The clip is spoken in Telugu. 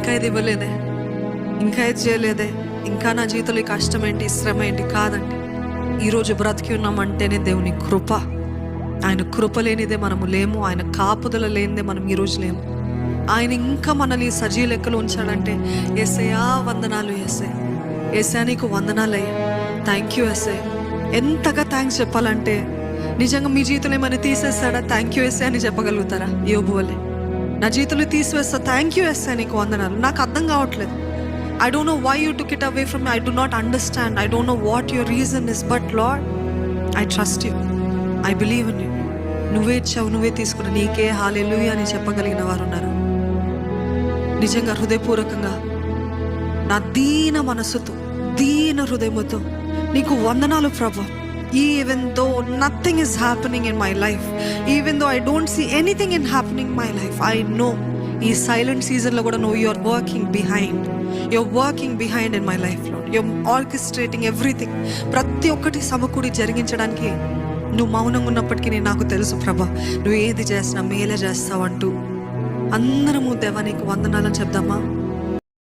ఇంకా ఇది ఇవ్వలేదే, ఇంకా ఇది చేయలేదే, ఇంకా నా జీవితంలో ఈ కష్టం ఏంటి, శ్రమ ఏంటి. కాదండి, ఈరోజు బ్రతికి ఉన్నామంటేనే దేవుని కృప. ఆయన కృప లేనిదే మనము లేము, ఆయన కాపుదల లేనిదే మనం ఈరోజు లేము. ఆయన ఇంకా మనల్ని సజీవ లెక్కలో ఉంచాడంటే యేసయ్యా వందనాలు, యేసయ్యా నీకు వందనాలయ్యా, థ్యాంక్ యూ యేసయ్యా. ఎంతగా థ్యాంక్స్ చెప్పాలంటే, నిజంగా మీ జీవితంలో ఏమైనా తీసేస్తాడా, థ్యాంక్ యూ యేసయ్యా అని చెప్పగలుగుతారా? యోబు వలె నా జీవితంలో తీసివేస్తా, థ్యాంక్ యూ యేసయ్యా నీకు వందనాలు. నాకు అర్థం కావట్లేదు, I don't know why you took it away from me. I do not understand. I don't know what your reason is. But Lord, I trust you. I believe in you. నువ్వే ఇచ్చావు, నువ్వే తీసుకున్నా, నీకే హల్లెలూయా అని చెప్పగలిగిన వారు ఉన్నారు. నిజంగా హృదయపూర్వకంగా నా దీన మనసుతో, దీన హృదయముతో నీకు వందనాలు ప్రభువా. Even though nothing is happening in my life, even though I don't see anything in happening in my life, I know ఈ సైలెంట్ సీజన్లో కూడా నువ్వు you're working behind in my life లో. You're orchestrating everything. ప్రతి ఒక్కటి సమకూడి జరిగించడానికి నువ్వు మౌనంగా ఉన్నప్పటికీ నాకు తెలుసు ప్రభా, నువ్వు ఏది చేసినా మేలే చేస్తావు అంటూ అందరము దేవా నీకు వందనాలని చెప్దామా.